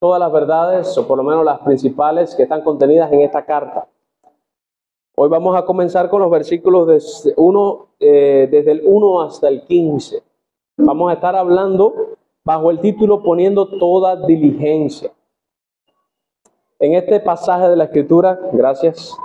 todas las verdades, o por lo menos las principales que están contenidas en esta carta. Hoy vamos a comenzar con los versículos desde el 1 hasta el 15. Vamos a estar hablando bajo el título Poniendo toda diligencia. En este pasaje de la Escritura, gracias,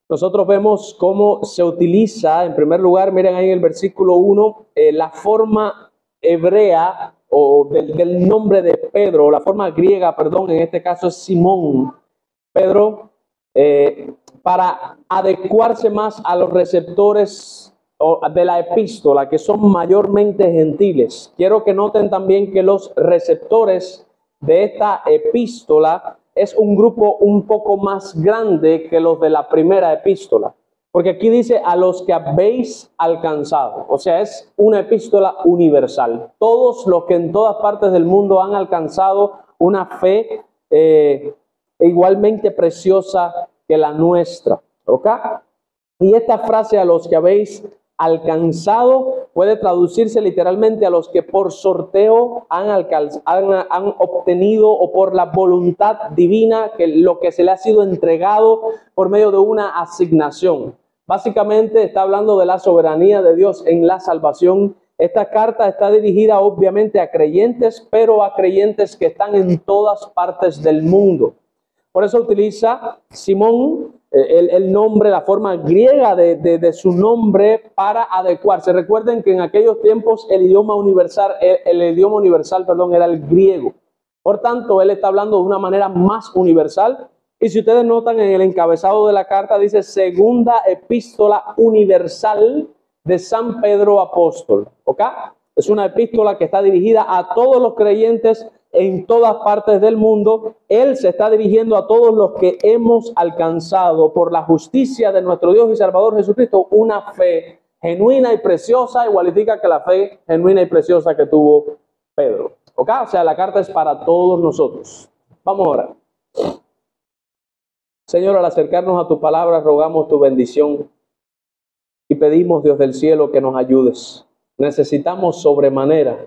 nosotros vemos cómo se utiliza, en primer lugar, miren ahí en el versículo 1, la forma hebrea o del nombre de Pedro, la forma griega, perdón, en este caso es Simón. Pedro, para adecuarse más a los receptores de la epístola, que son mayormente gentiles. Quiero que noten también que los receptores de esta epístola es un grupo un poco más grande que los de la primera epístola. Porque aquí dice a los que habéis alcanzado. O sea, es una epístola universal. Todos los que en todas partes del mundo han alcanzado una fe igualmente preciosa que la nuestra. ¿Ok? Y esta frase a los que habéis alcanzado puede traducirse literalmente a los que por sorteo han obtenido o por la voluntad divina, que lo que se le ha sido entregado por medio de una asignación. Básicamente está hablando de la soberanía de Dios en la salvación. Esta carta está dirigida obviamente a creyentes, pero a creyentes que están en todas partes del mundo. Por eso utiliza Simón el nombre, la forma griega de su nombre para adecuarse. Recuerden que en aquellos tiempos el idioma universal era el griego. Por tanto, él está hablando de una manera más universal. Y si ustedes notan en el encabezado de la carta, dice Segunda Epístola Universal de San Pedro Apóstol. ¿Ok? Es una epístola que está dirigida a todos los creyentes en todas partes del mundo. Él se está dirigiendo a todos los que hemos alcanzado por la justicia de nuestro Dios y Salvador Jesucristo una fe genuina y preciosa, igualifica que la fe genuina y preciosa que tuvo Pedro. ¿Ok? O sea, la carta es para todos nosotros. Vamos a orar. Señor, al acercarnos a tu palabra, rogamos tu bendición y pedimos, Dios del cielo, que nos ayudes. Necesitamos sobremanera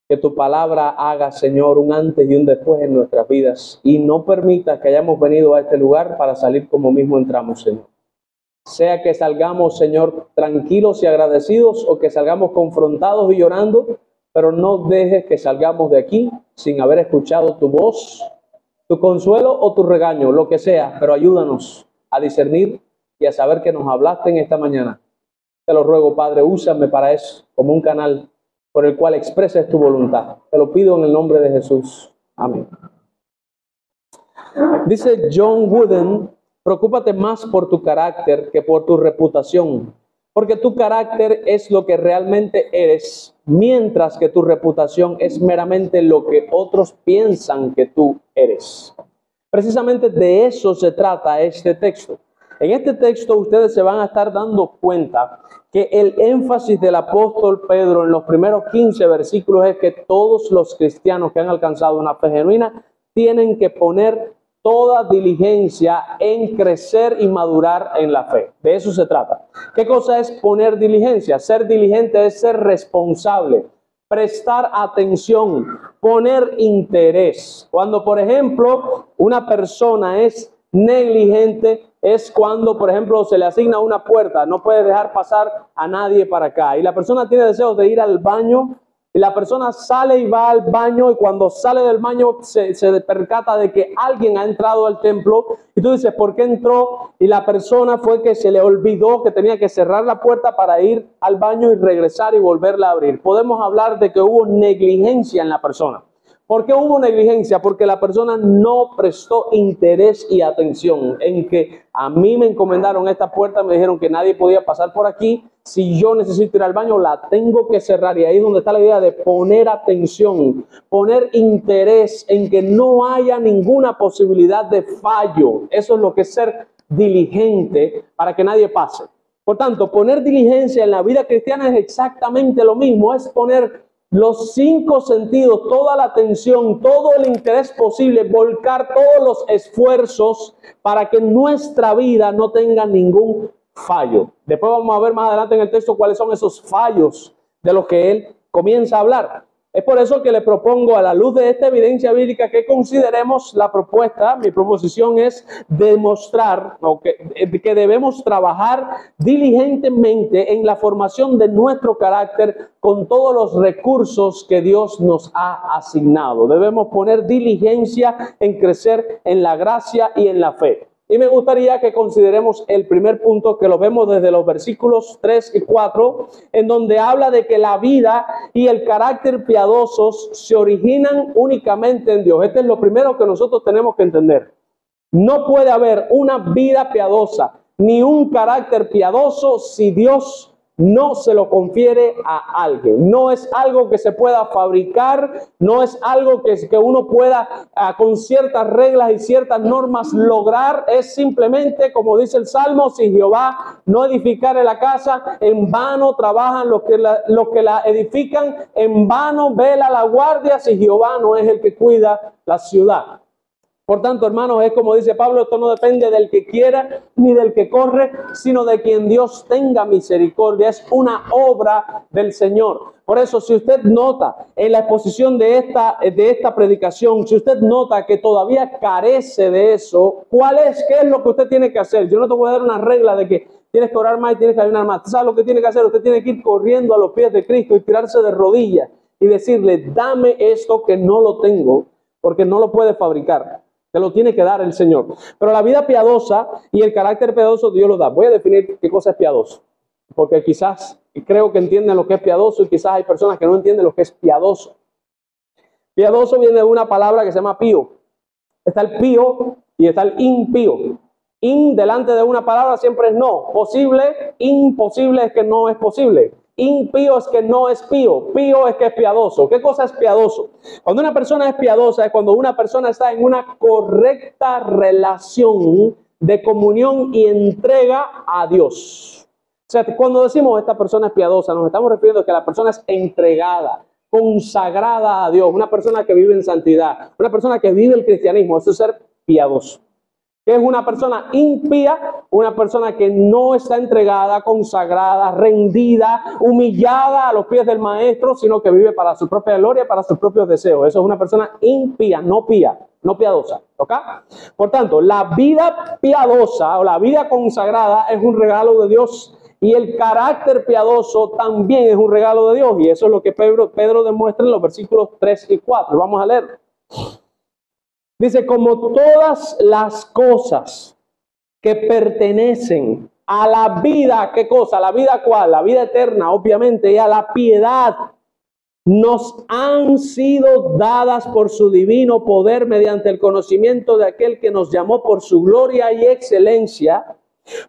que tu palabra haga, Señor, un antes y un después en nuestras vidas y no permita que hayamos venido a este lugar para salir como mismo entramos, Señor. Sea que salgamos, Señor, tranquilos y agradecidos o que salgamos confrontados y llorando, pero no dejes que salgamos de aquí sin haber escuchado tu voz, tu consuelo o tu regaño, lo que sea, pero ayúdanos a discernir y a saber que nos hablaste en esta mañana. Te lo ruego, Padre, úsame para eso, como un canal por el cual expreses tu voluntad. Te lo pido en el nombre de Jesús. Amén. Dice John Wooden, preocúpate más por tu carácter que por tu reputación, porque tu carácter es lo que realmente eres, mientras que tu reputación es meramente lo que otros piensan que tú eres. Precisamente de eso se trata este texto. En este texto ustedes se van a estar dando cuenta que el énfasis del apóstol Pedro en los primeros 15 versículos es que todos los cristianos que han alcanzado una fe genuina tienen que poner toda diligencia en crecer y madurar en la fe. De eso se trata. ¿Qué cosa es poner diligencia? Ser diligente es ser responsable, prestar atención, poner interés. Cuando, por ejemplo, una persona es negligente, es cuando, por ejemplo, se le asigna una puerta, no puede dejar pasar a nadie para acá. Y la persona tiene deseos de ir al baño, y la persona sale y va al baño, y cuando sale del baño se percata de que alguien ha entrado al templo, y tú dices, ¿por qué entró? Y la persona fue que se le olvidó que tenía que cerrar la puerta para ir al baño y regresar y volverla a abrir. Podemos hablar de que hubo negligencia en la persona. ¿Por qué hubo negligencia? Porque la persona no prestó interés y atención en que a mí me encomendaron esta puerta, me dijeron que nadie podía pasar por aquí. Si yo necesito ir al baño, la tengo que cerrar. Y ahí es donde está la idea de poner atención, poner interés en que no haya ninguna posibilidad de fallo. Eso es lo que es ser diligente para que nadie pase. Por tanto, poner diligencia en la vida cristiana es exactamente lo mismo, es poner los 5 sentidos, toda la atención, todo el interés posible, volcar todos los esfuerzos para que nuestra vida no tenga ningún fallo. Después vamos a ver más adelante en el texto cuáles son esos fallos de los que él comienza a hablar. Es por eso que le propongo, a la luz de esta evidencia bíblica, que consideremos la propuesta. Mi proposición es demostrar que debemos trabajar diligentemente en la formación de nuestro carácter con todos los recursos que Dios nos ha asignado. Debemos poner diligencia en crecer en la gracia y en la fe. Y me gustaría que consideremos el primer punto, que lo vemos desde los versículos 3 y 4, en donde habla de que la vida y el carácter piadosos se originan únicamente en Dios. Este es lo primero que nosotros tenemos que entender. No puede haber una vida piadosa ni un carácter piadoso si Dios no se lo confiere a alguien. No es algo que se pueda fabricar, no es algo que uno pueda con ciertas reglas y ciertas normas lograr. Es simplemente, como dice el Salmo, si Jehová no edificare la casa, en vano trabajan los que la edifican, en vano vela la guardia si Jehová no es el que cuida la ciudad. Por tanto, hermanos, es como dice Pablo, esto no depende del que quiera ni del que corre, sino de quien Dios tenga misericordia. Es una obra del Señor. Por eso, si usted nota en la exposición de esta predicación, si usted nota que todavía carece de eso, ¿qué es lo que usted tiene que hacer? Yo no te voy a dar una regla de que tienes que orar más y tienes que ayunar más. ¿Sabes lo que tiene que hacer? Usted tiene que ir corriendo a los pies de Cristo y tirarse de rodillas y decirle, dame esto que no lo tengo, porque no lo puede fabricar. Te lo tiene que dar el Señor. Pero la vida piadosa y el carácter piadoso Dios lo da. Voy a definir qué cosa es piadoso. Porque quizás creo que entienden lo que es piadoso y quizás hay personas que no entienden lo que es piadoso. Piadoso viene de una palabra que se llama pío. Está el pío y está el impío. In delante de una palabra siempre es no. Posible, imposible es que no es posible. Impío es que no es pío, pío es que es piadoso. ¿Qué cosa es piadoso? Cuando una persona es piadosa es cuando una persona está en una correcta relación de comunión y entrega a Dios. O sea, cuando decimos esta persona es piadosa, nos estamos refiriendo a que la persona es entregada, consagrada a Dios, una persona que vive en santidad, una persona que vive el cristianismo. Eso es ser piadoso. ¿Qué es una persona impía? Una persona que no está entregada, consagrada, rendida, humillada a los pies del maestro, sino que vive para su propia gloria, para sus propios deseos. Eso es una persona impía, no piadosa. ¿Ok? Por tanto, la vida piadosa o la vida consagrada es un regalo de Dios. Y el carácter piadoso también es un regalo de Dios. Y eso es lo que Pedro demuestra en los versículos 3 y 4. Vamos a leer. Dice, como todas las cosas que pertenecen a la vida, ¿qué cosa? ¿La vida cuál? La vida eterna, obviamente, y a la piedad, nos han sido dadas por su divino poder mediante el conocimiento de aquel que nos llamó por su gloria y excelencia,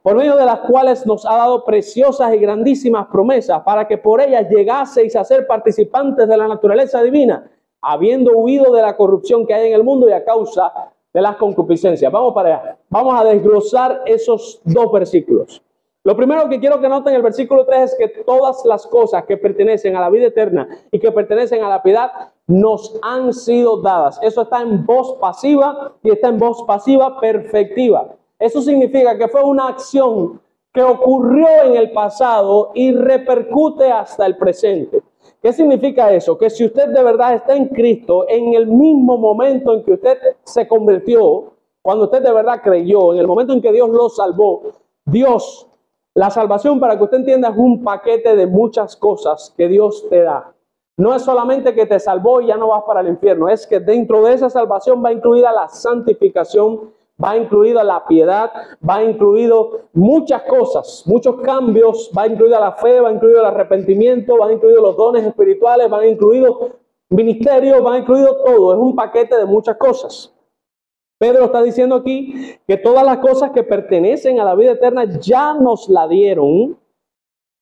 por medio de las cuales nos ha dado preciosas y grandísimas promesas, para que por ellas llegaseis a ser participantes de la naturaleza divina, habiendo huido de la corrupción que hay en el mundo y a causa de las concupiscencias. Vamos para allá. Vamos a desglosar esos dos versículos. Lo primero que quiero que noten en el versículo 3 es que todas las cosas que pertenecen a la vida eterna y que pertenecen a la piedad nos han sido dadas. Eso está en voz pasiva y está en voz pasiva perfectiva. Eso significa que fue una acción que ocurrió en el pasado y repercute hasta el presente. ¿Qué significa eso? Que si usted de verdad está en Cristo, en el mismo momento en que usted se convirtió, cuando usted de verdad creyó, en el momento en que Dios lo salvó, Dios, la salvación, para que usted entienda, es un paquete de muchas cosas que Dios te da. No es solamente que te salvó y ya no vas para el infierno, es que dentro de esa salvación va incluida la santificación, va incluida la piedad, va incluido muchas cosas, muchos cambios, va incluida la fe, va incluido el arrepentimiento, van incluidos los dones espirituales, van incluidos ministerios, va incluido todo. Es un paquete de muchas cosas. Pedro está diciendo aquí que todas las cosas que pertenecen a la vida eterna ya nos la dieron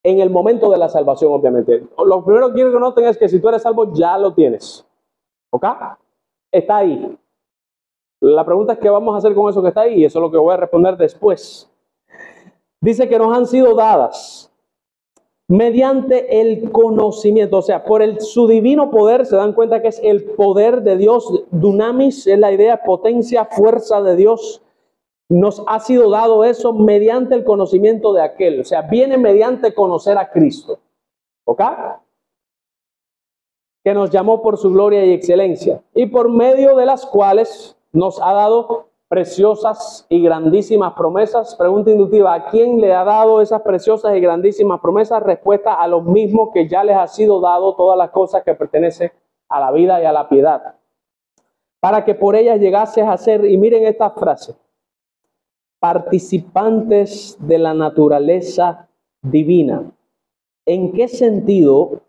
en el momento de la salvación, obviamente. Lo primero que quiero que noten es que si tú eres salvo, ya lo tienes. ¿Ok? Está ahí. La pregunta es qué vamos a hacer con eso que está ahí, y eso es lo que voy a responder después. Dice que nos han sido dadas mediante el conocimiento, o sea, por su divino poder. Se dan cuenta que es el poder de Dios, dunamis, es la idea, potencia, fuerza de Dios. Nos ha sido dado eso mediante el conocimiento de aquel, o sea, viene mediante conocer a Cristo. ¿Ok? que nos llamó por su gloria y excelencia, y por medio de las cuales nos ha dado preciosas y grandísimas promesas. Pregunta inductiva: ¿a quién le ha dado esas preciosas y grandísimas promesas? Respuesta: a los mismos que ya les ha sido dado todas las cosas que pertenecen a la vida y a la piedad, para que por ellas llegases a ser, y miren esta frase, participantes de la naturaleza divina. ¿En qué sentido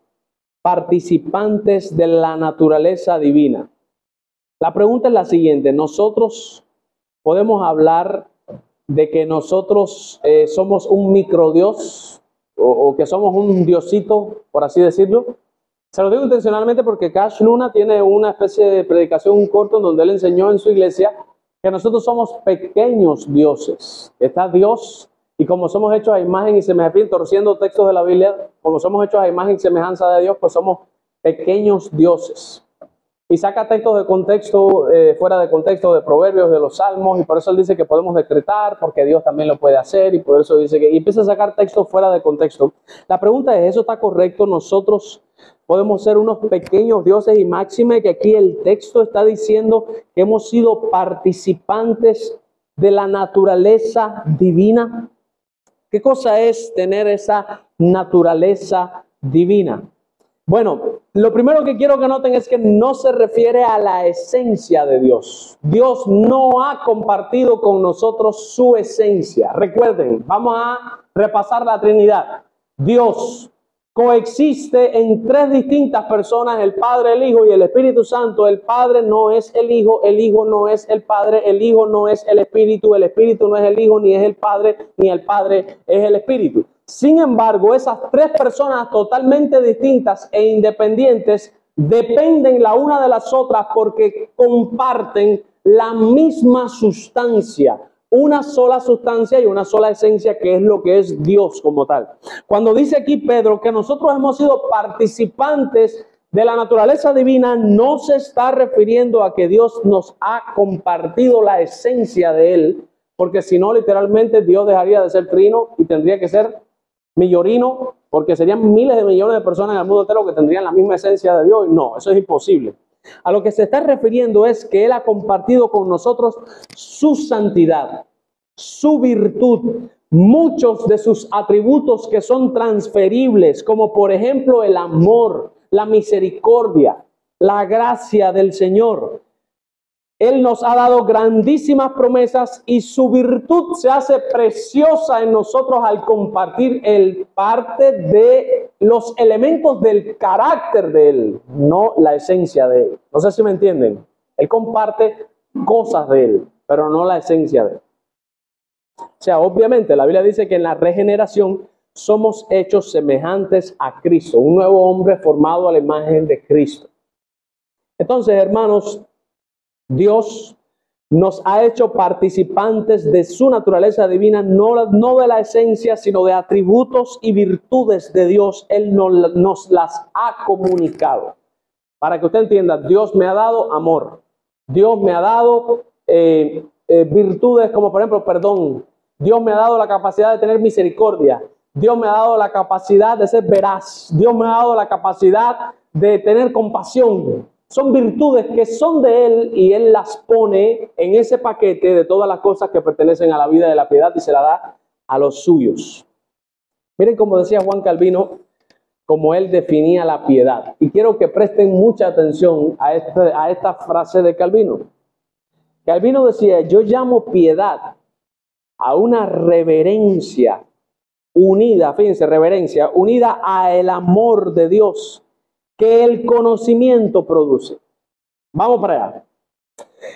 participantes de la naturaleza divina? La pregunta es la siguiente: nosotros podemos hablar de que nosotros somos un microdios o que somos un diosito, por así decirlo. Se lo digo intencionalmente porque Cash Luna tiene una especie de predicación, un corto, en donde él enseñó en su iglesia que nosotros somos pequeños dioses. Está Dios, y como somos hechos a imagen y semejanza, torciendo textos de la Biblia, como somos hechos a imagen y semejanza de Dios, pues somos pequeños dioses. Y saca textos de contexto, fuera de contexto, de proverbios, de los salmos, y por eso él dice que podemos decretar, porque Dios también lo puede hacer, y por eso dice que, y empieza a sacar textos fuera de contexto. La pregunta es: ¿eso está correcto? Nosotros podemos ser unos pequeños dioses, y máxime que aquí el texto está diciendo que hemos sido participantes de la naturaleza divina. ¿Qué cosa es tener esa naturaleza divina? Bueno, lo primero que quiero que noten es que no se refiere a la esencia de Dios. Dios no ha compartido con nosotros su esencia. Recuerden, vamos a repasar la Trinidad. Dios coexiste en tres distintas personas: el Padre, el Hijo y el Espíritu Santo. El Padre no es el Hijo no es el Padre, el Hijo no es el Espíritu no es el Hijo, ni es el Padre, ni el Padre es el Espíritu. Sin embargo, esas tres personas totalmente distintas e independientes dependen la una de las otras porque comparten la misma sustancia. Una sola sustancia y una sola esencia, que es lo que es Dios como tal. Cuando dice aquí Pedro que nosotros hemos sido participantes de la naturaleza divina, no se está refiriendo a que Dios nos ha compartido la esencia de Él, porque si no, literalmente Dios dejaría de ser trino y tendría que ser millorino, porque serían miles de millones de personas en el mundo entero que tendrían la misma esencia de Dios. No, eso es imposible. A lo que se está refiriendo es que Él ha compartido con nosotros su santidad, su virtud, muchos de sus atributos que son transferibles, como por ejemplo el amor, la misericordia, la gracia del Señor. Él nos ha dado grandísimas promesas y su virtud se hace preciosa en nosotros al compartir el parte de los elementos del carácter de Él, no la esencia de Él. No sé si me entienden. Él comparte cosas de Él, pero no la esencia de Él. O sea, obviamente la Biblia dice que en la regeneración somos hechos semejantes a Cristo, un nuevo hombre formado a la imagen de Cristo. Entonces, hermanos, Dios nos ha hecho participantes de su naturaleza divina, no de la esencia, sino de atributos y virtudes de Dios. Él nos las ha comunicado. Para que usted entienda, Dios me ha dado amor. Dios me ha dado virtudes como por ejemplo perdón. Dios me ha dado la capacidad de tener misericordia. Dios me ha dado la capacidad de ser veraz. Dios me ha dado la capacidad de tener compasión. Son virtudes que son de Él y Él las pone en ese paquete de todas las cosas que pertenecen a la vida de la piedad y se la da a los suyos. Miren cómo decía Juan Calvino, como él definía la piedad. Y quiero que presten mucha atención a esta frase de Calvino. Calvino decía: yo llamo piedad a una reverencia unida, fíjense, reverencia unida a el amor de Dios que el conocimiento produce. Vamos para allá.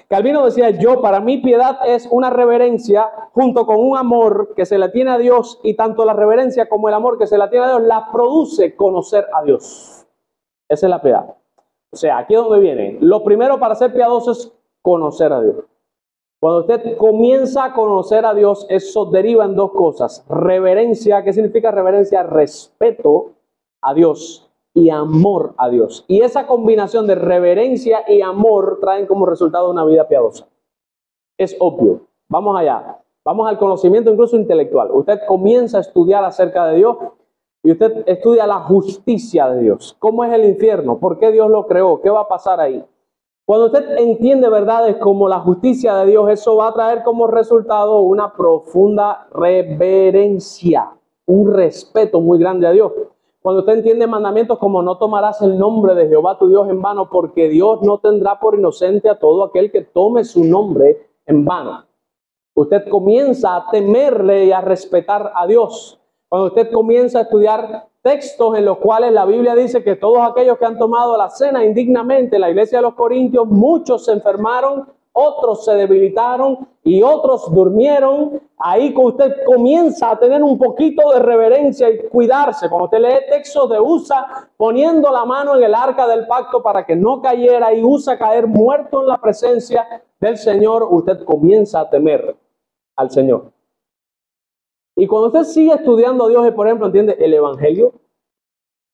Calvino decía: para mí piedad es una reverencia junto con un amor que se le tiene a Dios, y tanto la reverencia como el amor que se le tiene a Dios la produce conocer a Dios. Esa es la piedad. O sea, aquí es donde viene. Lo primero para ser piadoso es conocer a Dios. Cuando usted comienza a conocer a Dios, eso deriva en dos cosas. Reverencia, ¿qué significa reverencia? Respeto a Dios y amor a Dios. Y esa combinación de reverencia y amor traen como resultado una vida piadosa. Es obvio. Vamos allá. Vamos al conocimiento incluso intelectual. Usted comienza a estudiar acerca de Dios y usted estudia la justicia de Dios, cómo es el infierno, por qué Dios lo creó, qué va a pasar ahí. Cuando usted entiende verdades como la justicia de Dios, eso va a traer como resultado una profunda reverencia, un respeto muy grande a Dios. Cuando usted entiende mandamientos como no tomarás el nombre de Jehová tu Dios en vano, porque Dios no tendrá por inocente a todo aquel que tome su nombre en vano. Usted comienza a temerle y a respetar a Dios. Cuando usted comienza a estudiar textos en los cuales la Biblia dice que todos aquellos que han tomado la cena indignamente, en la iglesia de los Corintios, muchos se enfermaron, otros se debilitaron y otros durmieron. Ahí usted comienza a tener un poquito de reverencia y cuidarse. Cuando usted lee textos de Usa poniendo la mano en el arca del pacto para que no cayera y Usa caer muerto en la presencia del Señor, usted comienza a temer al Señor. Y cuando usted sigue estudiando a Dios y, por ejemplo, entiende el Evangelio,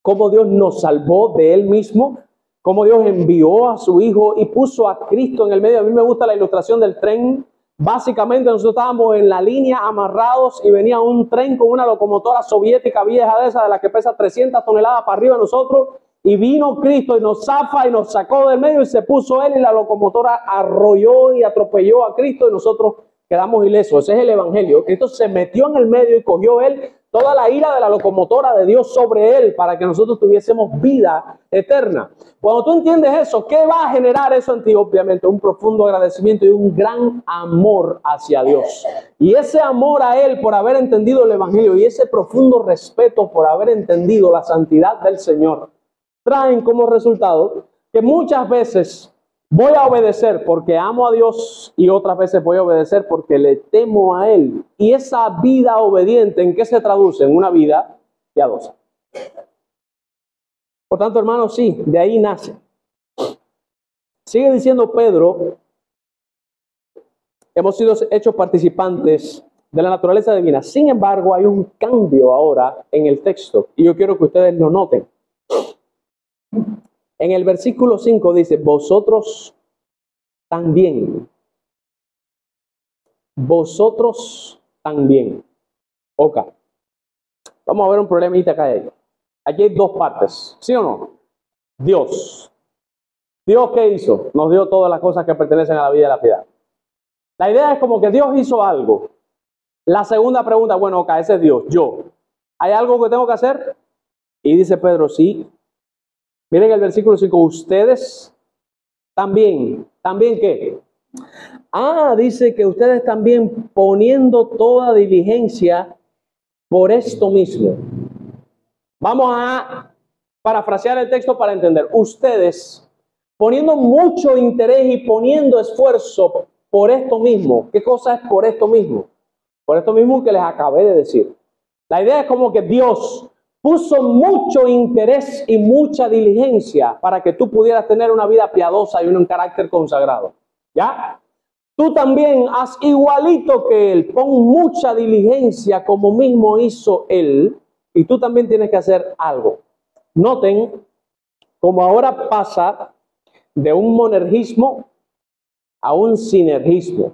cómo Dios nos salvó de Él mismo, cómo Dios envió a su Hijo y puso a Cristo en el medio. A mí me gusta la ilustración del tren. Básicamente nosotros estábamos en la línea amarrados y venía un tren con una locomotora soviética vieja de esa, de la que pesa 300 toneladas para arriba de nosotros, y vino Cristo y nos zafa y nos sacó del medio y se puso Él y la locomotora arrolló y atropelló a Cristo y nosotros quedamos ilesos. Ese es el Evangelio. Cristo se metió en el medio y cogió Él toda la ira de la locomotora de Dios sobre Él para que nosotros tuviésemos vida eterna. Cuando tú entiendes eso, ¿qué va a generar eso en ti? Obviamente un profundo agradecimiento y un gran amor hacia Dios. Y ese amor a Él por haber entendido el Evangelio y ese profundo respeto por haber entendido la santidad del Señor traen como resultado que muchas veces voy a obedecer porque amo a Dios y otras veces voy a obedecer porque le temo a Él. Y esa vida obediente, ¿en qué se traduce? En una vida piadosa. Por tanto, hermanos, sí, de ahí nace. Sigue diciendo Pedro, hemos sido hechos participantes de la naturaleza divina. Sin embargo, hay un cambio ahora en el texto y yo quiero que ustedes lo noten. En el versículo 5 dice, vosotros también. Vosotros también. Ok. Vamos a ver un problemita acá. Aquí hay dos partes. ¿Sí o no? Dios. ¿Dios qué hizo? Nos dio todas las cosas que pertenecen a la vida y la piedad. La idea es como que Dios hizo algo. La segunda pregunta, bueno, ok, ese es Dios. Yo. ¿Hay algo que tengo que hacer? Y dice Pedro, sí. Miren el versículo 5, ustedes también. ¿También qué? Dice que ustedes también poniendo toda diligencia por esto mismo. Vamos a parafrasear el texto para entender. Ustedes poniendo mucho interés y poniendo esfuerzo por esto mismo. ¿Qué cosa es por esto mismo? Por esto mismo que les acabé de decir. La idea es como que Dios puso mucho interés y mucha diligencia para que tú pudieras tener una vida piadosa y un carácter consagrado. ¿Ya? Tú también haz igualito que Él. Pon mucha diligencia como mismo hizo Él. Y tú también tienes que hacer algo. Noten cómo ahora pasa de un monergismo a un sinergismo.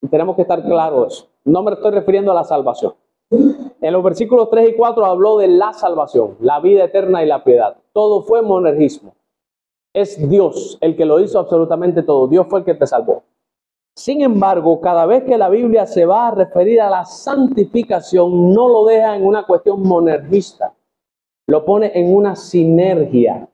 Y tenemos que estar claros. No me estoy refiriendo a la salvación. En los versículos 3 y 4 habló de la salvación, la vida eterna y la piedad. Todo fue monergismo. Es Dios el que lo hizo absolutamente todo. Dios fue el que te salvó. Sin embargo, cada vez que la Biblia se va a referir a la santificación, no lo deja en una cuestión monergista. Lo pone en una sinergia.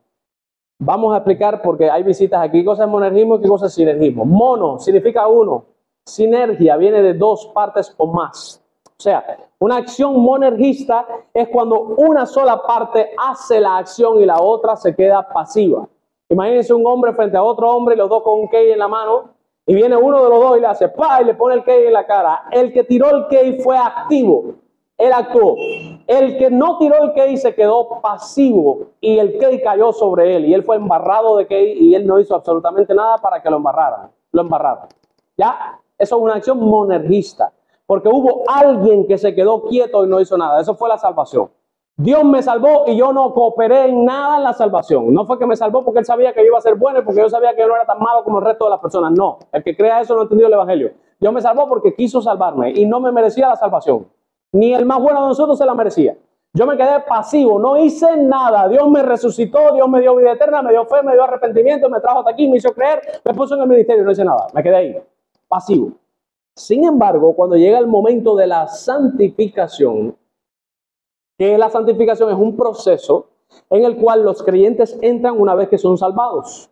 Vamos a explicar porque hay visitas aquí. ¿Qué cosa es monergismo y qué cosa es sinergismo? Mono significa uno. Sinergia viene de dos partes o más. O sea, una acción monergista es cuando una sola parte hace la acción y la otra se queda pasiva. Imagínense un hombre frente a otro hombre y los dos con un key en la mano y viene uno de los dos y le hace ¡pah! Y le pone el key en la cara. El que tiró el key fue activo. Él actuó. El que no tiró el key se quedó pasivo y el key cayó sobre él y él fue embarrado de key y él no hizo absolutamente nada para que lo embarraran. ¿Ya? Eso es una acción monergista. Porque hubo alguien que se quedó quieto y no hizo nada. Eso fue la salvación. Dios me salvó y yo no cooperé en nada en la salvación. No fue que me salvó porque Él sabía que yo iba a ser bueno y porque yo sabía que yo no era tan malo como el resto de las personas. No, el que crea eso no ha entendido el Evangelio. Dios me salvó porque quiso salvarme y no me merecía la salvación. Ni el más bueno de nosotros se la merecía. Yo me quedé pasivo, no hice nada. Dios me resucitó, Dios me dio vida eterna, me dio fe, me dio arrepentimiento, me trajo hasta aquí, me hizo creer, me puso en el ministerio, no hice nada. Me quedé ahí, pasivo. Sin embargo, cuando llega el momento de la santificación, que la santificación es un proceso en el cual los creyentes entran una vez que son salvados.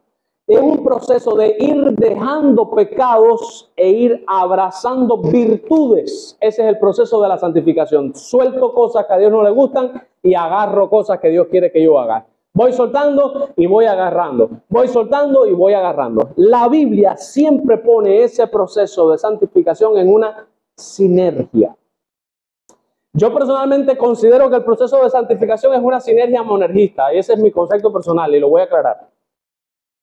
Es un proceso de ir dejando pecados e ir abrazando virtudes. Ese es el proceso de la santificación. Suelto cosas que a Dios no le gustan y agarro cosas que Dios quiere que yo haga. Voy soltando y voy agarrando. Voy soltando y voy agarrando. La Biblia siempre pone ese proceso de santificación en una sinergia. Yo personalmente considero que el proceso de santificación es una sinergia monergista. Y ese es mi concepto personal y lo voy a aclarar.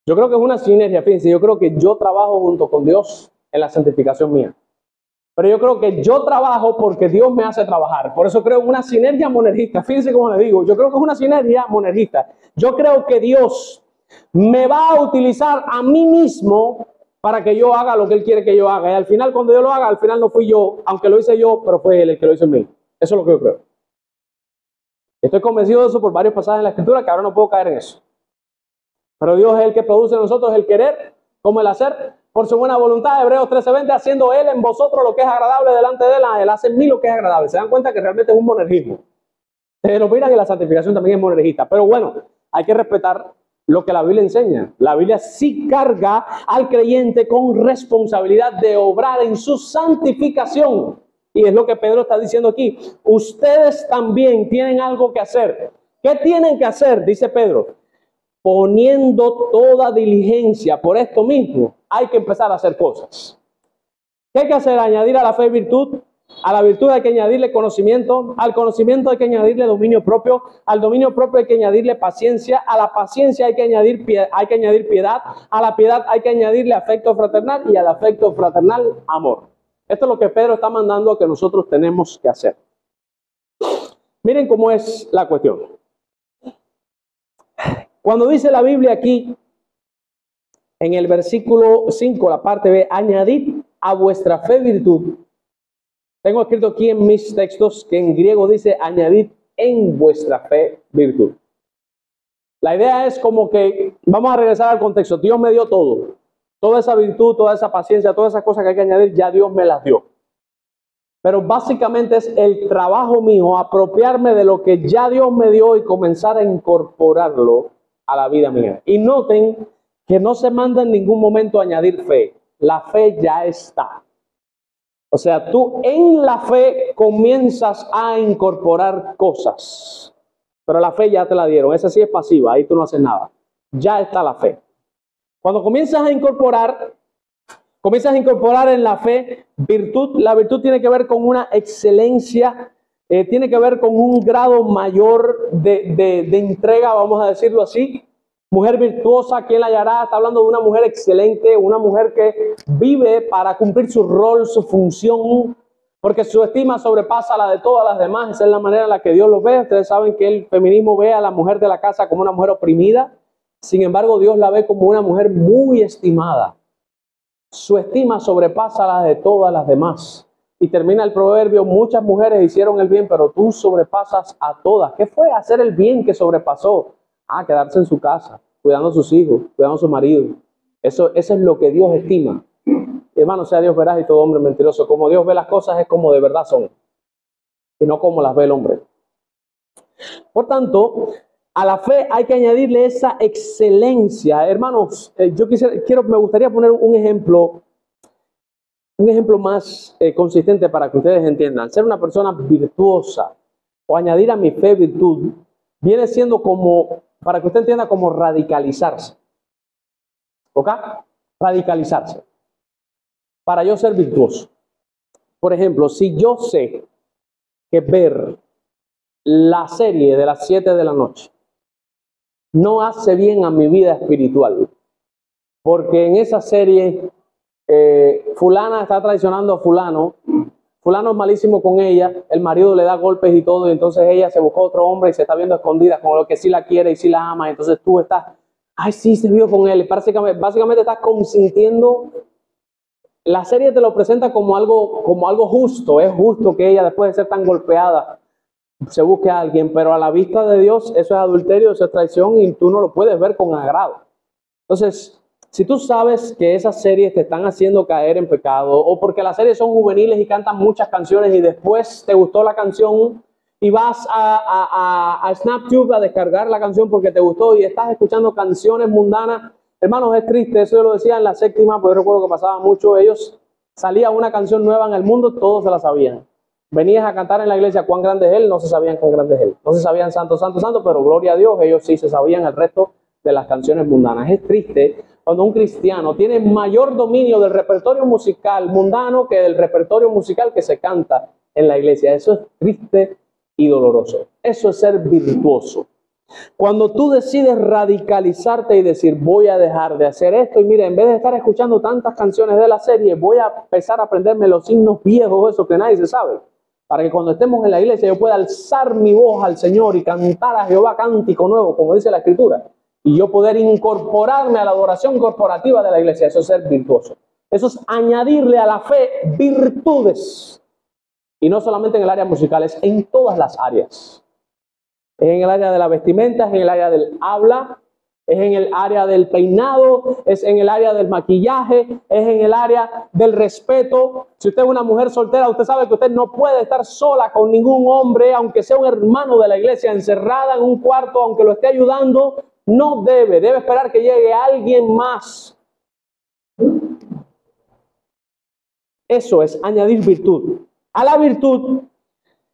Yo creo que es una sinergia, fíjense, yo creo que yo trabajo junto con Dios en la santificación mía. Pero yo creo que yo trabajo porque Dios me hace trabajar. Por eso creo una sinergia monergista. Fíjense cómo le digo, yo creo que es una sinergia monergista. Yo creo que Dios me va a utilizar a mí mismo para que yo haga lo que Él quiere que yo haga. Y al final, cuando yo lo haga, al final no fui yo, aunque lo hice yo, pero fue Él el que lo hizo en mí. Eso es lo que yo creo. Estoy convencido de eso por varios pasajes en la Escritura, que ahora no puedo caer en eso. Pero Dios es el que produce en nosotros el querer como el hacer por su buena voluntad. Hebreos 13:20, haciendo Él en vosotros lo que es agradable delante de Él, Él hace en mí lo que es agradable. Se dan cuenta que realmente es un monergismo. Ustedes lo miran y la santificación también es monergista. Pero bueno, hay que respetar lo que la Biblia enseña. La Biblia sí carga al creyente con responsabilidad de obrar en su santificación. Y es lo que Pedro está diciendo aquí. Ustedes también tienen algo que hacer. ¿Qué tienen que hacer? Dice Pedro. Poniendo toda diligencia por esto mismo, hay que empezar a hacer cosas. ¿Qué hay que hacer? Añadir a la fe virtud, a la virtud hay que añadirle conocimiento, al conocimiento hay que añadirle dominio propio, al dominio propio hay que añadirle paciencia, a la paciencia hay que añadir piedad, a la piedad hay que añadirle afecto fraternal y al afecto fraternal amor. Esto es lo que Pedro está mandando a que nosotros tenemos que hacer. Miren cómo es la cuestión. Cuando dice la Biblia aquí, en el versículo 5, la parte B, añadid a vuestra fe virtud. Tengo escrito aquí en mis textos que en griego dice añadid en vuestra fe virtud. La idea es como que, vamos a regresar al contexto, Dios me dio todo. Toda esa virtud, toda esa paciencia, todas esas cosas que hay que añadir, ya Dios me las dio. Pero básicamente es el trabajo mío, apropiarme de lo que ya Dios me dio y comenzar a incorporarlo a la vida mía. Y noten que no se manda en ningún momento a añadir fe. La fe ya está. O sea, tú en la fe comienzas a incorporar cosas. Pero la fe ya te la dieron. Esa sí es pasiva, ahí tú no haces nada. Ya está la fe. Cuando comienzas a incorporar en la fe virtud. La virtud tiene que ver con una excelencia, tiene que ver con un grado mayor de entrega, vamos a decirlo así. Mujer virtuosa, ¿quién la hallará? Está hablando de una mujer excelente, una mujer que vive para cumplir su rol, su función, porque su estima sobrepasa la de todas las demás. Esa es la manera en la que Dios lo ve. Ustedes saben que el feminismo ve a la mujer de la casa como una mujer oprimida. Sin embargo, Dios la ve como una mujer muy estimada. Su estima sobrepasa la de todas las demás. Y termina el proverbio, muchas mujeres hicieron el bien, pero tú sobrepasas a todas. ¿Qué fue hacer el bien que sobrepasó? Quedarse en su casa, cuidando a sus hijos, cuidando a su marido. Eso es lo que Dios estima. Hermano, sea Dios veraz y todo hombre mentiroso. Como Dios ve las cosas es como de verdad son, y no como las ve el hombre. Por tanto, a la fe hay que añadirle esa excelencia. Hermanos, me gustaría poner un ejemplo más consistente para que ustedes entiendan. Ser una persona virtuosa o añadir a mi fe virtud viene siendo como, para que usted entienda, como radicalizarse. ¿Ok? Radicalizarse. Para yo ser virtuoso. Por ejemplo, si yo sé que ver la serie de las 7 de la noche no hace bien a mi vida espiritual, porque en esa serie fulana está traicionando a fulano es malísimo con ella, el marido le da golpes y todo, y entonces ella se buscó otro hombre y se está viendo escondida con lo que sí la quiere y sí la ama, y entonces tú estás, sí, se vio con él, y básicamente estás consintiendo. La serie te lo presenta como algo justo. Es justo que ella, después de ser tan golpeada, se busque a alguien, pero a la vista de Dios eso es adulterio, eso es traición y tú no lo puedes ver con agrado. Entonces, si tú sabes que esas series te están haciendo caer en pecado, o porque las series son juveniles y cantan muchas canciones y después te gustó la canción y vas a Snaptube a descargar la canción porque te gustó y estás escuchando canciones mundanas, hermanos, es triste. Eso yo lo decía en la séptima, porque recuerdo que pasaba mucho. Ellos salía una canción nueva en el mundo, todos se la sabían. Venías a cantar en la iglesia cuán grande es Él, no se sabían cuán grande es Él. No se sabían santo, santo, santo, pero gloria a Dios, ellos sí se sabían el resto de las canciones mundanas. Es triste cuando un cristiano tiene mayor dominio del repertorio musical mundano que del repertorio musical que se canta en la iglesia. Eso es triste y doloroso. Eso es ser virtuoso. Cuando tú decides radicalizarte y decir, voy a dejar de hacer esto, y mira, en vez de estar escuchando tantas canciones de la serie, voy a empezar a aprenderme los himnos viejos, esos que nadie se sabe, para que cuando estemos en la iglesia yo pueda alzar mi voz al Señor y cantar a Jehová cántico nuevo, como dice la Escritura, y yo poder incorporarme a la adoración corporativa de la iglesia. Eso es ser virtuoso. Eso es añadirle a la fe virtudes. Y no solamente en el área musical, es en todas las áreas. Es en el área de la vestimenta, es en el área del habla, es en el área del peinado, es en el área del maquillaje, es en el área del respeto. Si usted es una mujer soltera, usted sabe que usted no puede estar sola con ningún hombre, aunque sea un hermano de la iglesia, encerrada en un cuarto, aunque lo esté ayudando. No debe esperar que llegue alguien más. Eso es añadir virtud. A la virtud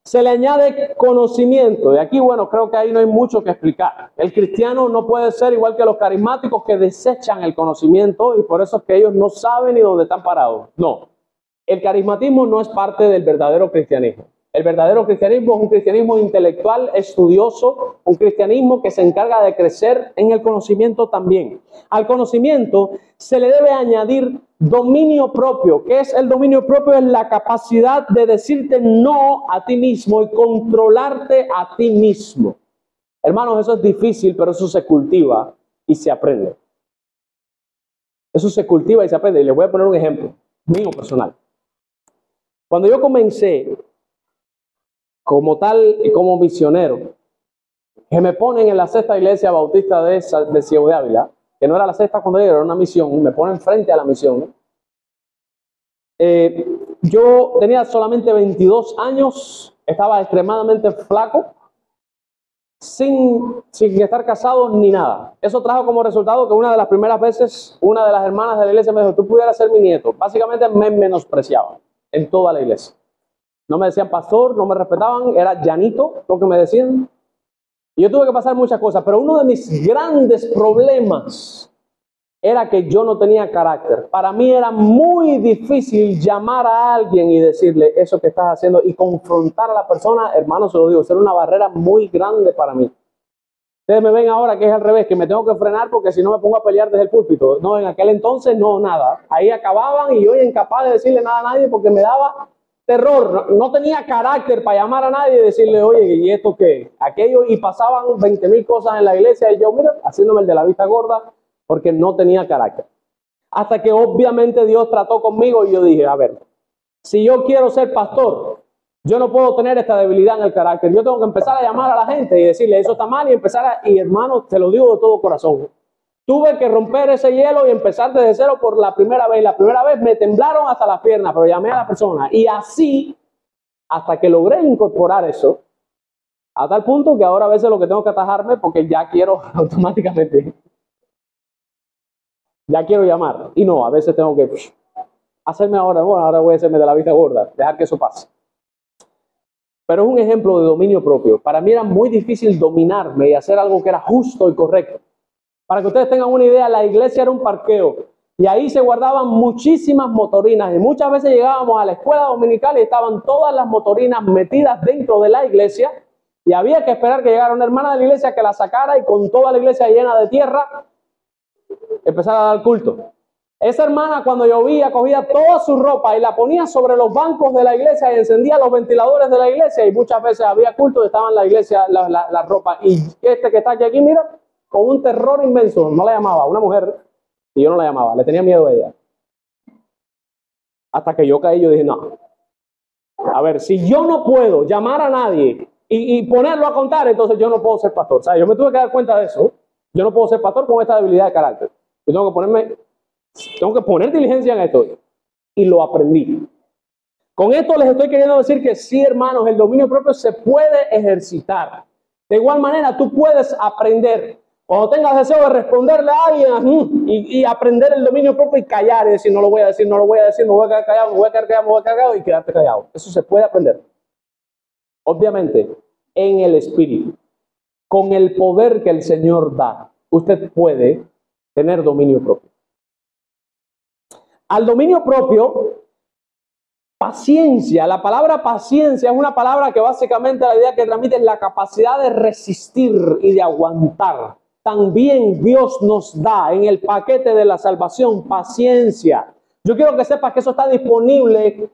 se le añade conocimiento. Y aquí, bueno, creo que ahí no hay mucho que explicar. El cristiano no puede ser igual que los carismáticos que desechan el conocimiento y por eso es que ellos no saben ni dónde están parados. No, el carismatismo no es parte del verdadero cristianismo. El verdadero cristianismo es un cristianismo intelectual, estudioso, un cristianismo que se encarga de crecer en el conocimiento también. Al conocimiento se le debe añadir dominio propio. ¿Qué es el dominio propio? Es la capacidad de decirte no a ti mismo y controlarte a ti mismo. Hermanos, eso es difícil, pero eso se cultiva y se aprende. Eso se cultiva y se aprende. Y les voy a poner un ejemplo mío personal. Cuando yo comencé como tal y como misionero, que me ponen en la sexta iglesia bautista de Ciego de Ávila, que no era la sexta cuando era una misión, me ponen frente a la misión. Yo tenía solamente 22 años, estaba extremadamente flaco, sin estar casado ni nada. Eso trajo como resultado que una de las primeras veces, una de las hermanas de la iglesia me dijo, tú pudieras ser mi nieto. Básicamente me menospreciaban en toda la iglesia. No me decían pastor, no me respetaban, era llanito lo que me decían. Y yo tuve que pasar muchas cosas, pero uno de mis grandes problemas era que yo no tenía carácter. Para mí era muy difícil llamar a alguien y decirle eso que estás haciendo y confrontar a la persona, hermano, se lo digo, era una barrera muy grande para mí. Ustedes me ven ahora que es al revés, que me tengo que frenar porque si no me pongo a pelear desde el púlpito. No, en aquel entonces no, nada. Ahí acababan y yo era incapaz de decirle nada a nadie porque me daba terror. No tenía carácter para llamar a nadie y decirle, oye, ¿y esto qué? Aquello, y pasaban 20,000 cosas en la iglesia y yo, mira, haciéndome el de la vista gorda, porque no tenía carácter. Hasta que obviamente Dios trató conmigo y yo dije, a ver, si yo quiero ser pastor, yo no puedo tener esta debilidad en el carácter. Yo tengo que empezar a llamar a la gente y decirle, eso está mal, y y hermano, te lo digo de todo corazón. Tuve que romper ese hielo y empezar desde cero por la primera vez. La primera vez me temblaron hasta las piernas, pero llamé a la persona. Y así, hasta que logré incorporar eso, a tal punto que ahora a veces lo que tengo que atajarme porque ya quiero automáticamente... Ya quiero llamar. Y no, a veces tengo que hacerme ahora, bueno, ahora voy a hacerme de la vista gorda, dejar que eso pase. Pero es un ejemplo de dominio propio. Para mí era muy difícil dominarme y hacer algo que era justo y correcto. Para que ustedes tengan una idea, la iglesia era un parqueo. Y ahí se guardaban muchísimas motorinas. Y muchas veces llegábamos a la escuela dominical y estaban todas las motorinas metidas dentro de la iglesia. Y había que esperar que llegara una hermana de la iglesia que la sacara y con toda la iglesia llena de tierra, empezar a dar culto. Esa hermana cuando llovía cogía toda su ropa y la ponía sobre los bancos de la iglesia y encendía los ventiladores de la iglesia y muchas veces había culto y estaba en la iglesia la ropa. Y este que está aquí, mira, con un terror inmenso, no la llamaba, una mujer, y yo no la llamaba, le tenía miedo a ella. Hasta que yo caí, yo dije, no. A ver, si yo no puedo llamar a nadie y ponerlo a contar, entonces yo no puedo ser pastor. O sea, yo me tuve que dar cuenta de eso. Yo no puedo ser pastor con esta debilidad de carácter. Yo tengo que poner diligencia en esto. Y lo aprendí. Con esto les estoy queriendo decir que sí, hermanos, el dominio propio se puede ejercitar. De igual manera, tú puedes aprender. Cuando tengas deseo de responderle a alguien y aprender el dominio propio y callar y decir, no lo voy a decir, no lo voy a decir, me voy a quedar callado, me voy a quedar callado, me voy a quedar callado y quedarte callado. Eso se puede aprender. Obviamente, en el espíritu, con el poder que el Señor da, usted puede tener dominio propio. Al dominio propio, paciencia. La palabra paciencia es una palabra que básicamente la idea que transmite es la capacidad de resistir y de aguantar. También Dios nos da en el paquete de la salvación paciencia. Yo quiero que sepas que eso está disponible,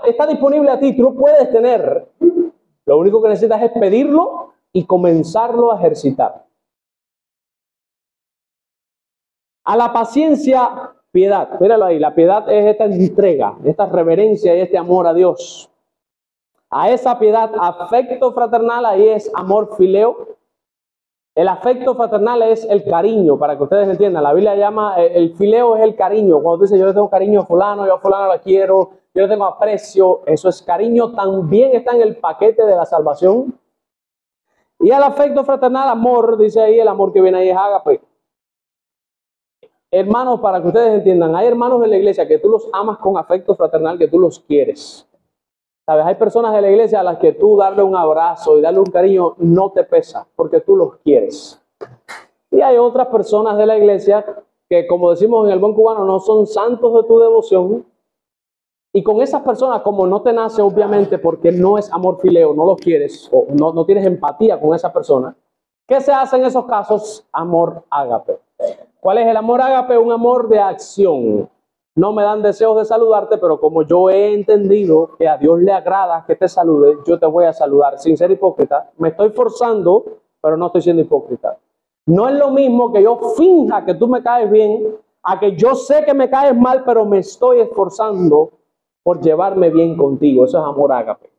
está disponible a ti, tú lo puedes tener. Lo único que necesitas es pedirlo y comenzarlo a ejercitar. A la paciencia, piedad. Míralo ahí, la piedad es esta entrega, esta reverencia y este amor a Dios. A esa piedad, afecto fraternal, ahí es amor fileo. El afecto fraternal es el cariño, para que ustedes entiendan. La Biblia llama, el fileo es el cariño. Cuando dice yo le tengo cariño a fulano, yo a fulano la quiero, yo le tengo aprecio, eso es cariño, también está en el paquete de la salvación. Y al afecto fraternal, amor, dice ahí, el amor que viene ahí es ágape. Hermanos, para que ustedes entiendan, hay hermanos en la iglesia que tú los amas con afecto fraternal, que tú los quieres. ¿Sabes? Hay personas en la iglesia a las que tú darle un abrazo y darle un cariño no te pesa, porque tú los quieres. Y hay otras personas de la iglesia que, como decimos en el buen cubano, no son santos de tu devoción. Y con esas personas, como no te nace, obviamente, porque no es amor fileo, no los quieres, o no tienes empatía con esa persona, ¿qué se hace en esos casos? Amor ágape. ¿Cuál es el amor ágape? Un amor de acción. No me dan deseos de saludarte, pero como yo he entendido que a Dios le agrada que te salude, yo te voy a saludar sin ser hipócrita. Me estoy forzando, pero no estoy siendo hipócrita. No es lo mismo que yo finja que tú me caes bien, a que yo sé que me caes mal, pero me estoy esforzando por llevarme bien contigo. Eso es amor ágape.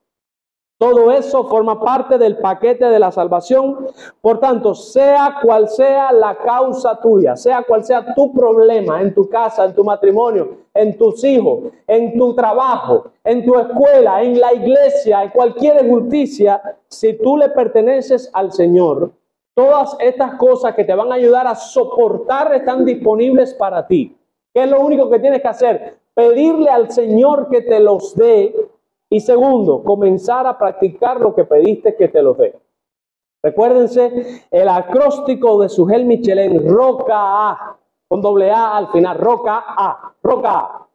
Todo eso forma parte del paquete de la salvación. Por tanto, sea cual sea la causa tuya, sea cual sea tu problema en tu casa, en tu matrimonio, en tus hijos, en tu trabajo, en tu escuela, en la iglesia, en cualquier injusticia, si tú le perteneces al Señor, todas estas cosas que te van a ayudar a soportar están disponibles para ti. ¿Qué es lo único que tienes que hacer? Pedirle al Señor que te los dé. Y segundo, comenzar a practicar lo que pediste que te lo dé. Recuérdense el acróstico de Sugel Michelin, roca A, con doble A al final, roca A, roca A.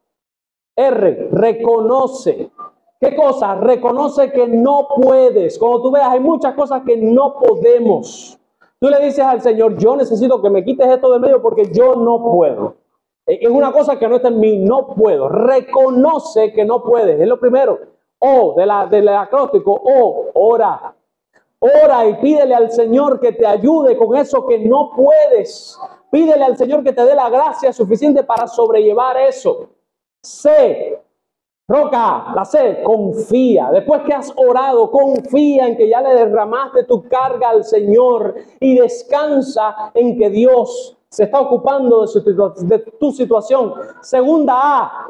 R, reconoce. ¿Qué cosa? Reconoce que no puedes. Cuando tú veas, hay muchas cosas que no podemos. Tú le dices al Señor, yo necesito que me quites esto de medio porque yo no puedo. Es una cosa que no está en mí, no puedo. Reconoce que no puedes, es lo primero. O del acróstico, o ora. Ora y pídele al Señor que te ayude con eso que no puedes. Pídele al Señor que te dé la gracia suficiente para sobrellevar eso. C, roca, la C, confía. Después que has orado, confía en que ya le derramaste tu carga al Señor y descansa en que Dios se está ocupando de tu situación.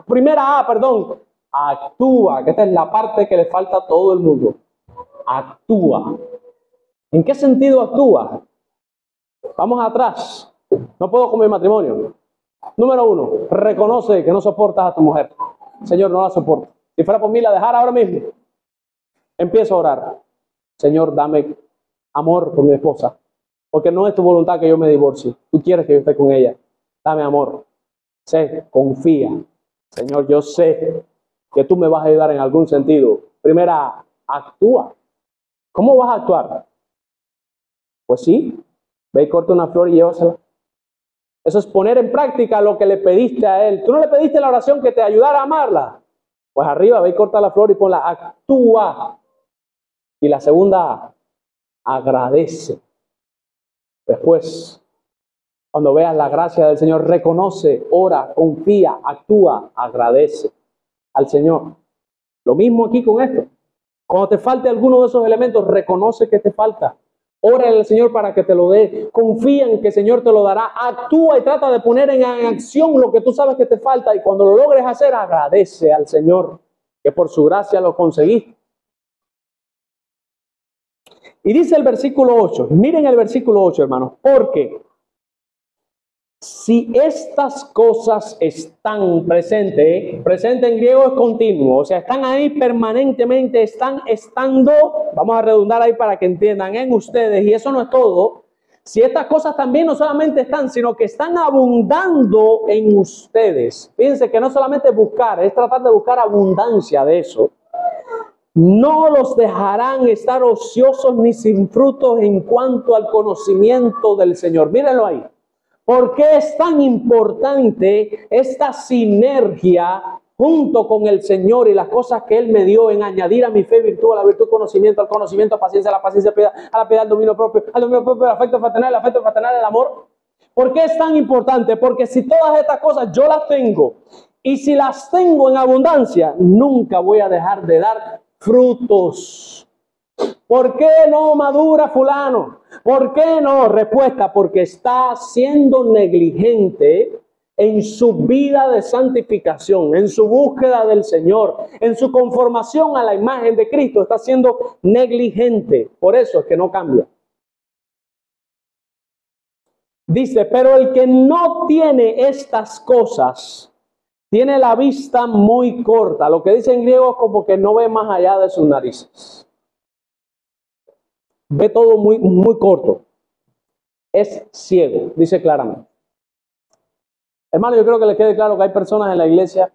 Primera A, actúa, que esta es la parte que le falta a todo el mundo. Actúa. ¿En qué sentido actúa? Vamos atrás. No puedo con mi matrimonio. Número 1, reconoce que no soportas a tu mujer. Señor, no la soporto. Si fuera por mí, la dejara ahora mismo. Empiezo a orar. Señor, dame amor por mi esposa. Porque no es tu voluntad que yo me divorcie. Tú quieres que yo esté con ella. Dame amor. Confía. Señor, yo sé que tú me vas a ayudar en algún sentido. Primera, actúa. ¿Cómo vas a actuar? Pues sí, ve y corta una flor y llévasela. Eso es poner en práctica lo que le pediste a él. Tú no le pediste la oración que te ayudara a amarla. Pues arriba, ve y corta la flor y ponla. Actúa. Y la segunda, agradece. Después, cuando veas la gracia del Señor, reconoce, ora, confía, actúa, agradece al Señor. Lo mismo aquí con esto. Cuando te falte alguno de esos elementos, reconoce que te falta. Ora al Señor para que te lo dé. Confía en que el Señor te lo dará. Actúa y trata de poner en acción lo que tú sabes que te falta. Y cuando lo logres hacer, agradece al Señor que por su gracia lo conseguiste. Y dice el versículo 8. Miren el versículo 8, hermanos. Porque si estas cosas están presentes, presente en griego es continuo, o sea, están ahí permanentemente, están estando, vamos a redundar ahí para que entiendan, en ustedes, y eso no es todo. Si estas cosas también no solamente están, sino que están abundando en ustedes. Fíjense que no solamente buscar, es tratar de buscar abundancia de eso. No los dejarán estar ociosos ni sin frutos en cuanto al conocimiento del Señor. Mírenlo ahí. ¿Por qué es tan importante esta sinergia junto con el Señor y las cosas que Él me dio en añadir a mi fe virtud, a la virtud conocimiento, al conocimiento paciencia, a la paciencia piedad, a la piedad el dominio propio, al dominio propio el afecto fraternal el amor? ¿Por qué es tan importante? Porque si todas estas cosas yo las tengo y si las tengo en abundancia, nunca voy a dejar de dar frutos. ¿Por qué no madura fulano? ¿Por qué no? Respuesta, porque está siendo negligente en su vida de santificación, en su búsqueda del Señor, en su conformación a la imagen de Cristo. Está siendo negligente. Por eso es que no cambia. Dice, pero el que no tiene estas cosas, tiene la vista muy corta. Lo que dice en griego es como que no ve más allá de sus narices. Ve todo muy, muy corto. Es ciego, dice claramente. Hermano, yo creo que le quede claro que hay personas en la iglesia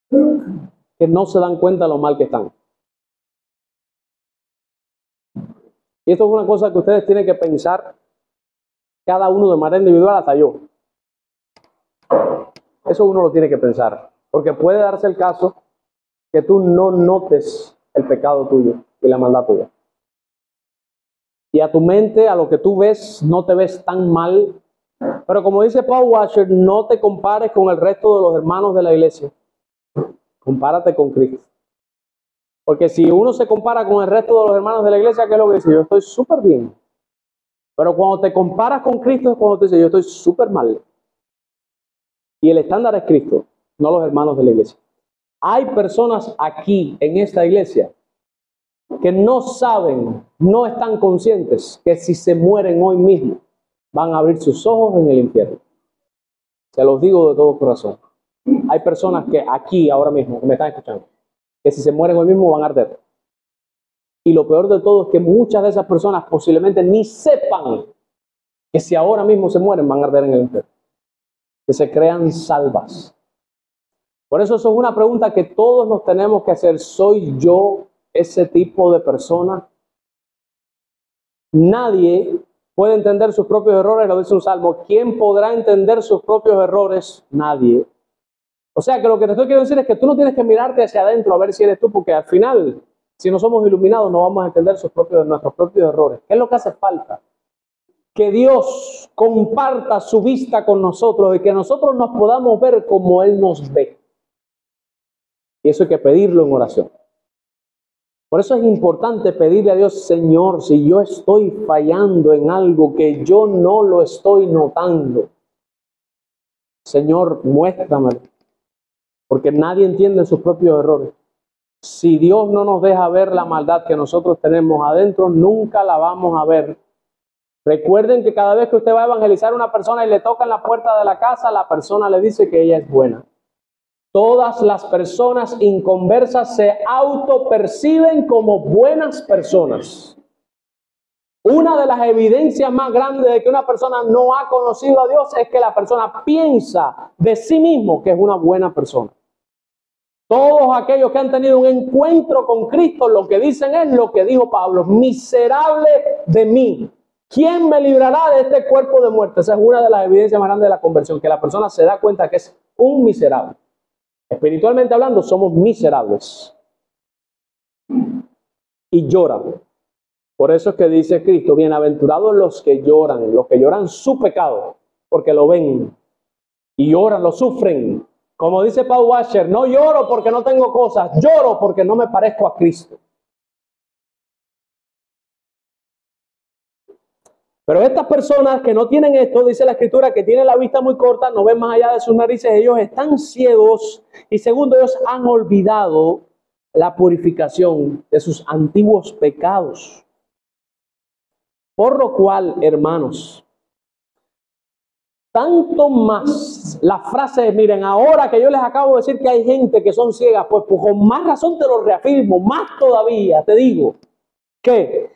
que no se dan cuenta de lo mal que están. Y esto es una cosa que ustedes tienen que pensar cada uno de manera individual, hasta yo. Eso uno lo tiene que pensar. Porque puede darse el caso que tú no notes el pecado tuyo y la maldad tuya. Y a tu mente, a lo que tú ves, no te ves tan mal. Pero como dice Paul Washer, no te compares con el resto de los hermanos de la iglesia. Compárate con Cristo. Porque si uno se compara con el resto de los hermanos de la iglesia, ¿qué es lo que dice? Yo estoy súper bien. Pero cuando te comparas con Cristo es cuando te dice, yo estoy súper mal. Y el estándar es Cristo, no los hermanos de la iglesia. Hay personas aquí, en esta iglesia, que no saben, no están conscientes que si se mueren hoy mismo, van a abrir sus ojos en el infierno. Se los digo de todo corazón. Hay personas que aquí, ahora mismo, que me están escuchando, que si se mueren hoy mismo van a arder. Y lo peor de todo es que muchas de esas personas posiblemente ni sepan que si ahora mismo se mueren van a arder en el infierno. Que se crean salvas. Por eso es una pregunta que todos nos tenemos que hacer. ¿Soy yo ese tipo de persona? Nadie puede entender sus propios errores, lo dice un salmo. ¿Quién podrá entender sus propios errores? Nadie. O sea que lo que te estoy queriendo decir es que tú no tienes que mirarte hacia adentro a ver si eres tú, porque al final, si no somos iluminados, no vamos a entender nuestros propios errores. ¿Qué es lo que hace falta? Que Dios comparta su vista con nosotros y que nosotros nos podamos ver como Él nos ve. Y eso hay que pedirlo en oración. Por eso es importante pedirle a Dios, Señor, si yo estoy fallando en algo que yo no lo estoy notando, Señor, muéstramelo. Porque nadie entiende sus propios errores. Si Dios no nos deja ver la maldad que nosotros tenemos adentro, nunca la vamos a ver. Recuerden que cada vez que usted va a evangelizar a una persona y le toca en la puerta de la casa, la persona le dice que ella es buena. Todas las personas inconversas se autoperciben como buenas personas. Una de las evidencias más grandes de que una persona no ha conocido a Dios es que la persona piensa de sí mismo que es una buena persona. Todos aquellos que han tenido un encuentro con Cristo, lo que dicen es lo que dijo Pablo: miserable de mí. ¿Quién me librará de este cuerpo de muerte? Esa es una de las evidencias más grandes de la conversión, que la persona se da cuenta que es un miserable. Espiritualmente hablando, somos miserables. Y lloran. Por eso es que dice Cristo, bienaventurados los que lloran su pecado, porque lo ven. Y lloran, lo sufren, Como dice Paul Washer, no lloro porque no tengo cosas, lloro porque no me parezco a Cristo. Pero estas personas que no tienen esto, dice la Escritura, que tienen la vista muy corta, no ven más allá de sus narices, ellos están ciegos y segundo, ellos han olvidado la purificación de sus antiguos pecados. Por lo cual, hermanos, tanto más la frase es, miren, ahora que yo les acabo de decir que hay gente que son ciegas, pues con más razón te lo reafirmo, más todavía te digo que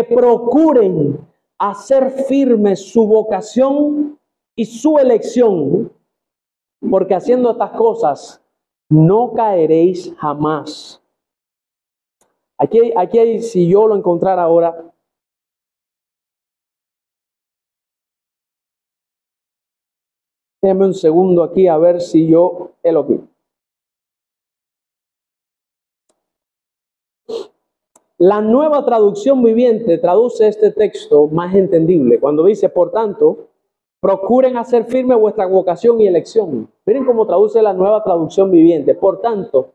procuren hacer firme su vocación y su elección, porque haciendo estas cosas no caeréis jamás. Aquí hay, si yo lo encontrara ahora, déjame un segundo aquí a ver si yo lo aquí. La Nueva Traducción Viviente traduce este texto más entendible cuando dice, por tanto, procuren hacer firme vuestra vocación y elección. Miren cómo traduce la Nueva Traducción Viviente. Por tanto,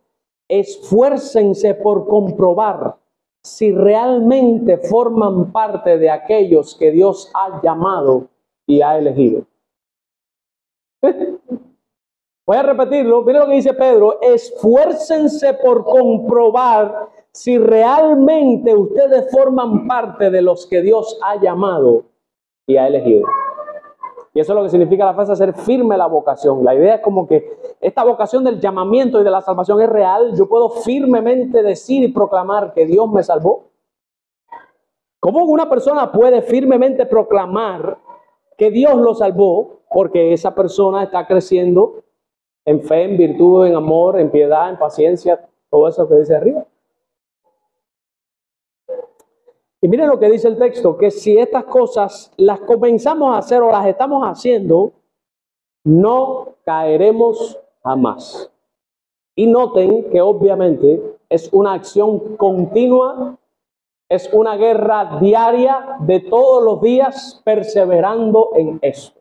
esfuércense por comprobar si realmente forman parte de aquellos que Dios ha llamado y ha elegido. Voy a repetirlo. Miren lo que dice Pedro. Esfuércense por comprobar si realmente ustedes forman parte de los que Dios ha llamado y ha elegido. Y eso es lo que significa la frase hacer firme la vocación. La idea es como que esta vocación del llamamiento y de la salvación es real. Yo puedo firmemente decir y proclamar que Dios me salvó. ¿Cómo una persona puede firmemente proclamar que Dios lo salvó? Porque esa persona está creciendo en fe, en virtud, en amor, en piedad, en paciencia, todo eso que dice arriba. Y miren lo que dice el texto, que si estas cosas las comenzamos a hacer o las estamos haciendo, no caeremos jamás. Y noten que obviamente es una acción continua, es una guerra diaria de todos los días perseverando en esto.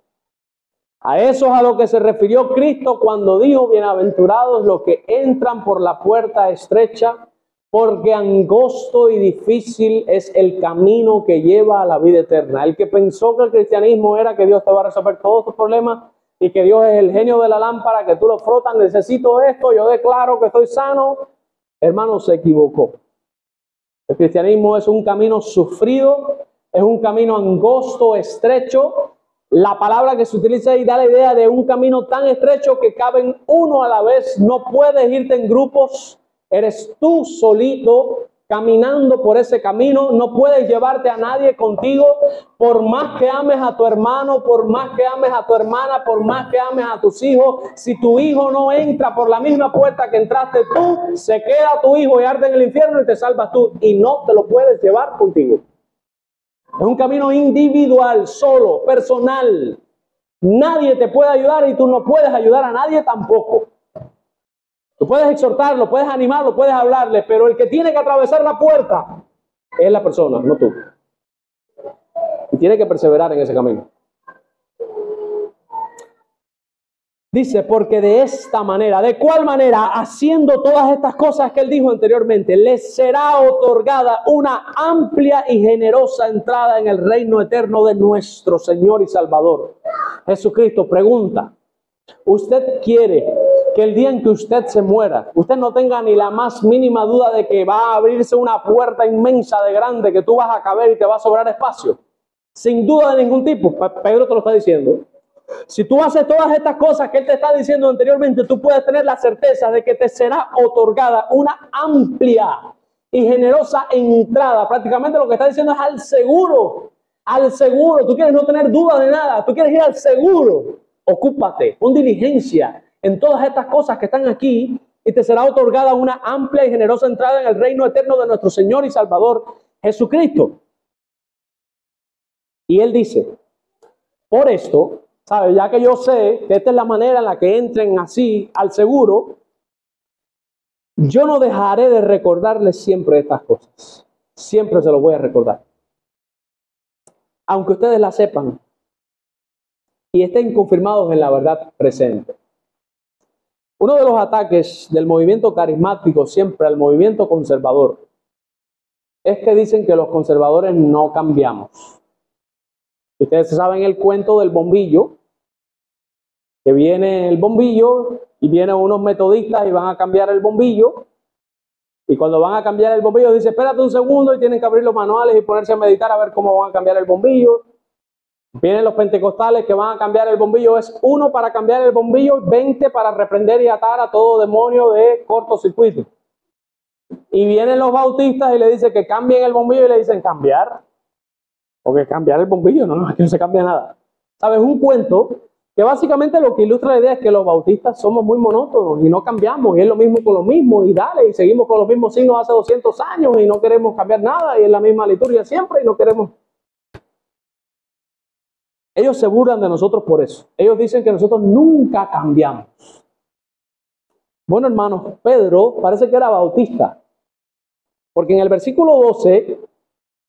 A eso es a lo que se refirió Cristo cuando dijo, bienaventurados los que entran por la puerta estrecha, porque angosto y difícil es el camino que lleva a la vida eterna. El que pensó que el cristianismo era que Dios te va a resolver todos tus problemas y que Dios es el genio de la lámpara, que tú lo frotas, necesito esto, yo declaro que estoy sano, hermano, se equivocó. El cristianismo es un camino sufrido, es un camino angosto, estrecho. La palabra que se utiliza ahí da la idea de un camino tan estrecho que caben uno a la vez. No puedes irte en grupos. Eres tú solito caminando por ese camino. No puedes llevarte a nadie contigo. Por más que ames a tu hermano, por más que ames a tu hermana, por más que ames a tus hijos, si tu hijo no entra por la misma puerta que entraste tú, se queda tu hijo y arde en el infierno y te salvas tú. Y no te lo puedes llevar contigo. Es un camino individual, solo, personal. Nadie te puede ayudar y tú no puedes ayudar a nadie tampoco. Tú puedes exhortarlo, puedes animarlo, puedes hablarle, pero el que tiene que atravesar la puerta es la persona, no tú. Y tiene que perseverar en ese camino. Dice, porque de esta manera, ¿de cuál manera? Haciendo todas estas cosas que él dijo anteriormente, les será otorgada una amplia y generosa entrada en el reino eterno de nuestro Señor y Salvador Jesucristo. Pregunta, ¿usted quiere que el día en que usted se muera, usted no tenga ni la más mínima duda de que va a abrirse una puerta inmensa de grande, que tú vas a caber y te va a sobrar espacio? Sin duda de ningún tipo. Pedro te lo está diciendo. Si tú haces todas estas cosas que él te está diciendo anteriormente, tú puedes tener la certeza de que te será otorgada una amplia y generosa entrada. Prácticamente lo que está diciendo es al seguro. Al seguro. Tú quieres no tener duda de nada. Tú quieres ir al seguro. Ocúpate con diligencia en todas estas cosas que están aquí y te será otorgada una amplia y generosa entrada en el reino eterno de nuestro Señor y Salvador Jesucristo. Y él dice, por esto, ¿sabe? Ya que yo sé que esta es la manera en la que entren así al seguro, yo no dejaré de recordarles siempre estas cosas. Siempre se los voy a recordar. Aunque ustedes la sepan y estén confirmados en la verdad presente. Uno de los ataques del movimiento carismático siempre al movimiento conservador es que dicen que los conservadores no cambiamos. Ustedes saben el cuento del bombillo, que viene el bombillo y vienen unos metodistas y van a cambiar el bombillo. Y cuando van a cambiar el bombillo, dice, espérate un segundo, y tienen que abrir los manuales y ponerse a meditar a ver cómo van a cambiar el bombillo. Vienen los pentecostales que van a cambiar el bombillo. Es 1 para cambiar el bombillo, 20 para reprender y atar a todo demonio de cortocircuito. Y vienen los bautistas y le dicen que cambien el bombillo y le dicen, ¿cambiar? Porque cambiar el bombillo, no, aquí no se cambia nada. ¿Sabes? Un cuento que básicamente lo que ilustra la idea es que los bautistas somos muy monótonos y no cambiamos, y es lo mismo con lo mismo, y dale, y seguimos con los mismos signos hace 200 años y no queremos cambiar nada, y es la misma liturgia siempre y no queremos. Ellos se burlan de nosotros por eso. Ellos dicen que nosotros nunca cambiamos. Bueno, hermanos, Pedro parece que era bautista, porque en el versículo 12,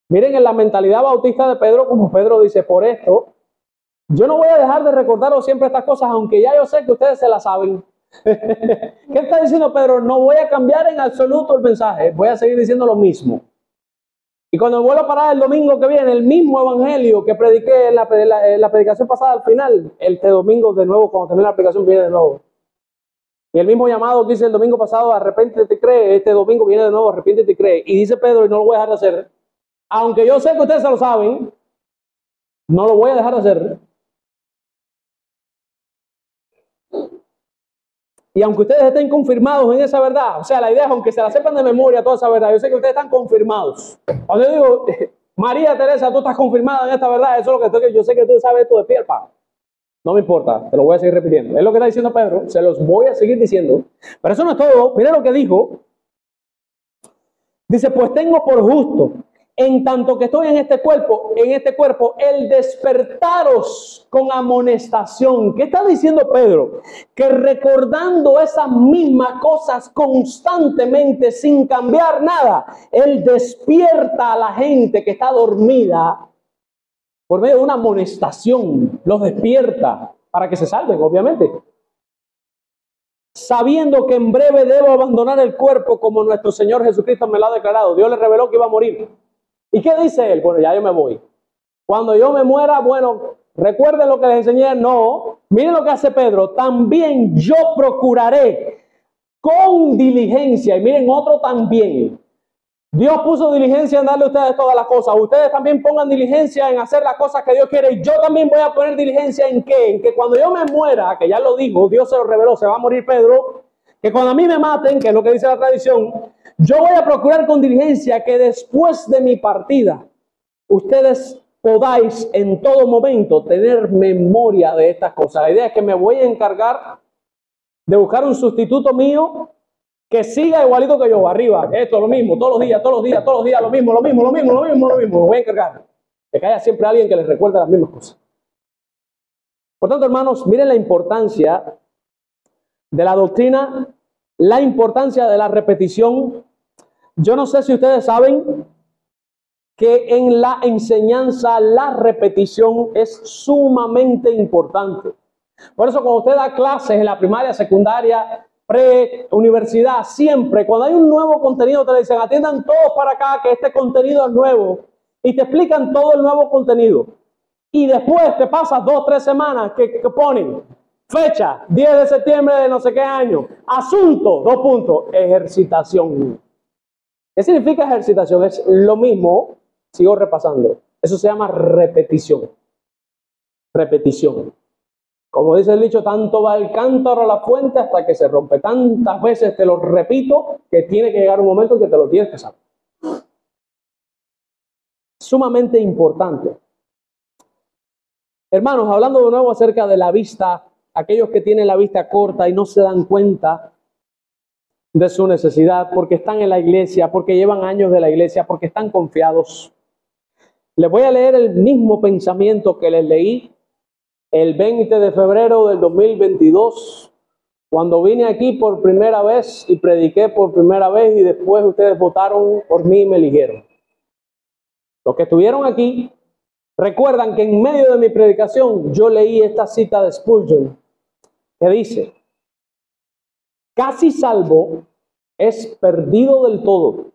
miren en la mentalidad bautista de Pedro, como Pedro dice, por esto, yo no voy a dejar de recordaros siempre estas cosas, aunque ya yo sé que ustedes se las saben. ¿Qué está diciendo Pedro? No voy a cambiar en absoluto el mensaje, voy a seguir diciendo lo mismo. Y cuando vuelvo a parar el domingo que viene, el mismo evangelio que prediqué en la predicación pasada al final, este domingo de nuevo, cuando termine la predicación, viene de nuevo. Y el mismo llamado que hice el domingo pasado, arrepiéntete y cree, este domingo viene de nuevo, arrepiéntete y cree. Y dice Pedro, y no lo voy a dejar de hacer, aunque yo sé que ustedes se lo saben, no lo voy a dejar de hacer. Y aunque ustedes estén confirmados en esa verdad, o sea, la idea es, aunque se la sepan de memoria toda esa verdad, yo sé que ustedes están confirmados. Cuando yo digo, María Teresa, tú estás confirmada en esta verdad, eso es lo que yo sé que tú sabes esto de pie al pan. No me importa, te lo voy a seguir repitiendo. Es lo que está diciendo Pedro, se los voy a seguir diciendo. Pero eso no es todo, miren lo que dijo. Dice, pues tengo por justo, en tanto que estoy en este cuerpo, el despertaros con amonestación. ¿Qué está diciendo Pedro? Que recordando esas mismas cosas constantemente, sin cambiar nada, él despierta a la gente que está dormida por medio de una amonestación. Los despierta para que se salven, obviamente. Sabiendo que en breve debo abandonar el cuerpo como nuestro Señor Jesucristo me lo ha declarado. Dios le reveló que iba a morir. ¿Y qué dice él? Bueno, ya yo me voy. Cuando yo me muera, bueno, recuerden lo que les enseñé. No, miren lo que hace Pedro. También yo procuraré con diligencia. Y miren, otro también. Dios puso diligencia en darle a ustedes todas las cosas. Ustedes también pongan diligencia en hacer las cosas que Dios quiere. Y yo también voy a poner diligencia en qué. En que cuando yo me muera, que ya lo dijo, Dios se lo reveló, se va a morir Pedro. Que cuando a mí me maten, que es lo que dice la tradición, yo voy a procurar con diligencia que después de mi partida, ustedes podáis en todo momento tener memoria de estas cosas. La idea es que me voy a encargar de buscar un sustituto mío que siga igualito que yo, arriba, esto, lo mismo, todos los días, lo mismo. Me voy a encargar de que haya siempre alguien que les recuerde las mismas cosas. Por tanto, hermanos, miren la importancia de la doctrina, la importancia de la repetición. Yo no sé si ustedes saben que en la enseñanza la repetición es sumamente importante. Por eso cuando usted da clases en la primaria, secundaria, pre-universidad, siempre cuando hay un nuevo contenido te dicen, atiendan todos para acá que este contenido es nuevo, y te explican todo el nuevo contenido. Y después te pasas 2 o 3 semanas que ponen fecha, 10 de septiembre de no sé qué año, asunto, 2 puntos, ejercitación. ¿Qué significa ejercitación? Es lo mismo, sigo repasando, eso se llama repetición. Repetición. Como dice el dicho, tanto va el cántaro a la fuente hasta que se rompe. Tantas veces te lo repito que tiene que llegar un momento en que te lo tienes que saber. Sumamente importante. Hermanos, hablando de nuevo acerca de la vista, aquellos que tienen la vista corta y no se dan cuenta de su necesidad porque están en la iglesia, porque llevan años de la iglesia, porque están confiados. Les voy a leer el mismo pensamiento que les leí el 20 de febrero del 2022, cuando vine aquí por primera vez y prediqué por primera vez y después ustedes votaron por mí y me eligieron. Los que estuvieron aquí recuerdan que en medio de mi predicación yo leí esta cita de Spurgeon que dice, Casi salvo es perdido del todo.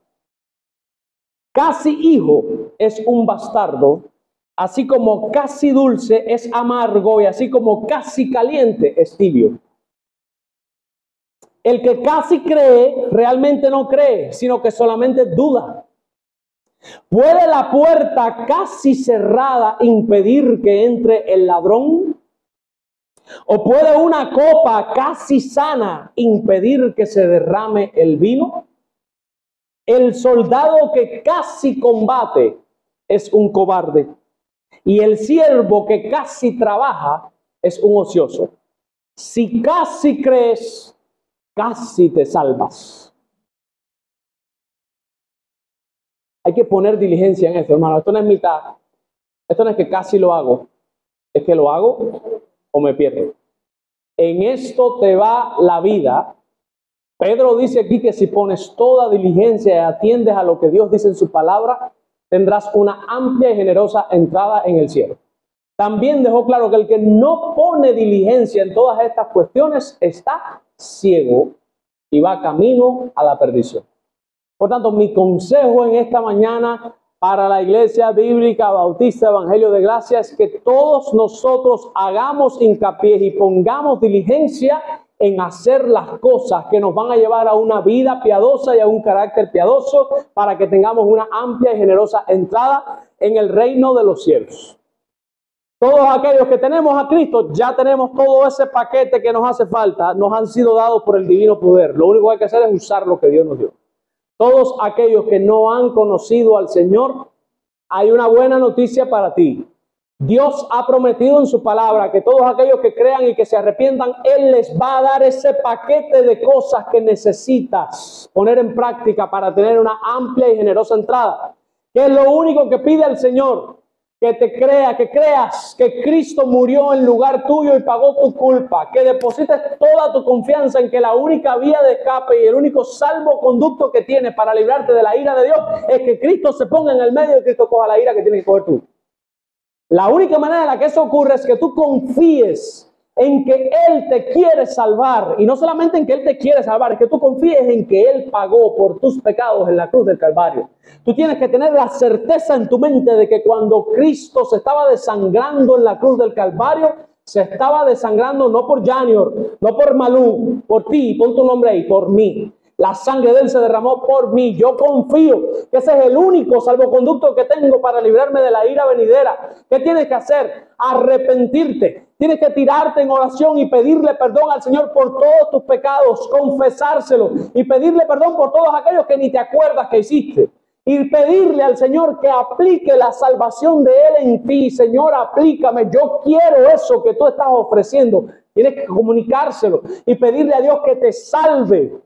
Casi hijo es un bastardo, así como casi dulce es amargo y así como casi caliente es tibio. El que casi cree, realmente no cree, sino que solamente duda. ¿Puede la puerta casi cerrada impedir que entre el ladrón? ¿O puede una copa casi sana impedir que se derrame el vino? El soldado que casi combate es un cobarde, y el siervo que casi trabaja es un ocioso. Si casi crees, casi te salvas. Hay que poner diligencia en esto, hermano. Esto no es mitad. Esto no es que casi lo hago. Es que lo hago o me pierdo. En esto te va la vida. Pedro dice aquí que si pones toda diligencia y atiendes a lo que Dios dice en su palabra, tendrás una amplia y generosa entrada en el cielo. También dejó claro que el que no pone diligencia en todas estas cuestiones está ciego y va camino a la perdición. Por tanto, mi consejo en esta mañana para la Iglesia Bíblica Bautista Evangelio de Gracia es que todos nosotros hagamos hincapié y pongamos diligencia en hacer las cosas que nos van a llevar a una vida piadosa y a un carácter piadoso para que tengamos una amplia y generosa entrada en el reino de los cielos. Todos aquellos que tenemos a Cristo, ya tenemos todo ese paquete que nos hace falta, nos han sido dados por el divino poder. Lo único que hay que hacer es usar lo que Dios nos dio. Todos aquellos que no han conocido al Señor, hay una buena noticia para ti. Dios ha prometido en su palabra que todos aquellos que crean y que se arrepientan, Él les va a dar ese paquete de cosas que necesitas poner en práctica para tener una amplia y generosa entrada. Que es lo único que pide el Señor. Que te crea, que creas que Cristo murió en lugar tuyo y pagó tu culpa. Que deposites toda tu confianza en que la única vía de escape y el único salvoconducto que tienes para librarte de la ira de Dios es que Cristo se ponga en el medio y Cristo coja la ira que tienes que coger tú. La única manera en la que eso ocurre es que tú confíes en que Él te quiere salvar. Y no solamente en que Él te quiere salvar, es que tú confíes en que Él pagó por tus pecados en la cruz del Calvario. Tú tienes que tener la certeza en tu mente de que cuando Cristo se estaba desangrando en la cruz del Calvario, se estaba desangrando no por Janior, no por Malú, por ti, pon tu nombre ahí, por mí. La sangre de Él se derramó por mí. Yo confío que ese es el único salvoconducto que tengo para librarme de la ira venidera. ¿Qué tienes que hacer? Arrepentirte. Tienes que tirarte en oración y pedirle perdón al Señor por todos tus pecados, confesárselo y pedirle perdón por todos aquellos que ni te acuerdas que hiciste. Y pedirle al Señor que aplique la salvación de Él en ti. Señor, aplícame. Yo quiero eso que tú estás ofreciendo. Tienes que comunicárselo y pedirle a Dios que te salve.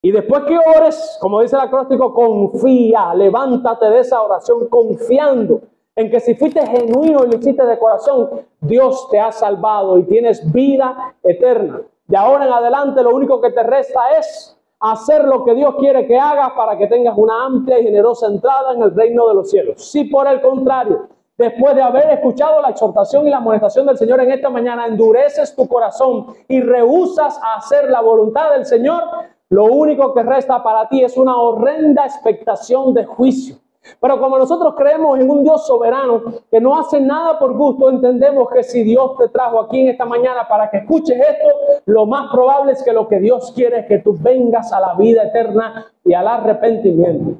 Y después que ores, como dice el acróstico, confía, levántate de esa oración confiando en que si fuiste genuino y lo hiciste de corazón, Dios te ha salvado y tienes vida eterna. De ahora en adelante lo único que te resta es hacer lo que Dios quiere que hagas para que tengas una amplia y generosa entrada en el reino de los cielos. Si por el contrario, después de haber escuchado la exhortación y la amonestación del Señor en esta mañana, endureces tu corazón y rehusas a hacer la voluntad del Señor, lo único que resta para ti es una horrenda expectación de juicio. Pero como nosotros creemos en un Dios soberano que no hace nada por gusto, entendemos que si Dios te trajo aquí en esta mañana para que escuches esto, lo más probable es que lo que Dios quiere es que tú vengas a la vida eterna y al arrepentimiento.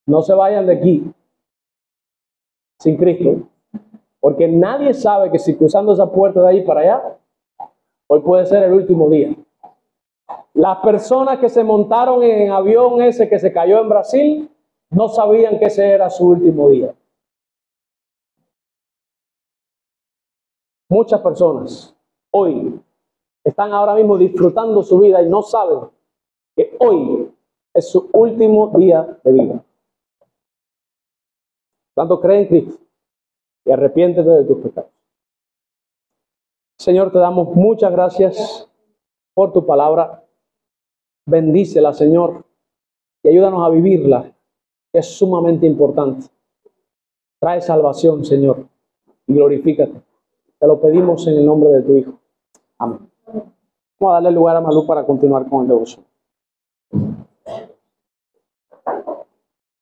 No se vayan de aquí sin Cristo, porque nadie sabe que si cruzando esa puerta de ahí para allá, hoy puede ser el último día. Las personas que se montaron en el avión ese que se cayó en Brasil no sabían que ese era su último día. Muchas personas hoy están ahora mismo disfrutando su vida y no saben que hoy es su último día de vida. Tanto cree en Cristo y arrepiéntete de tus pecados. Señor, te damos muchas gracias por tu palabra. Bendícela, Señor, y ayúdanos a vivirla, que es sumamente importante. Trae salvación, Señor, y glorifícate. Te lo pedimos en el nombre de tu Hijo. Amén. Vamos a darle lugar a Malú para continuar con el devoción.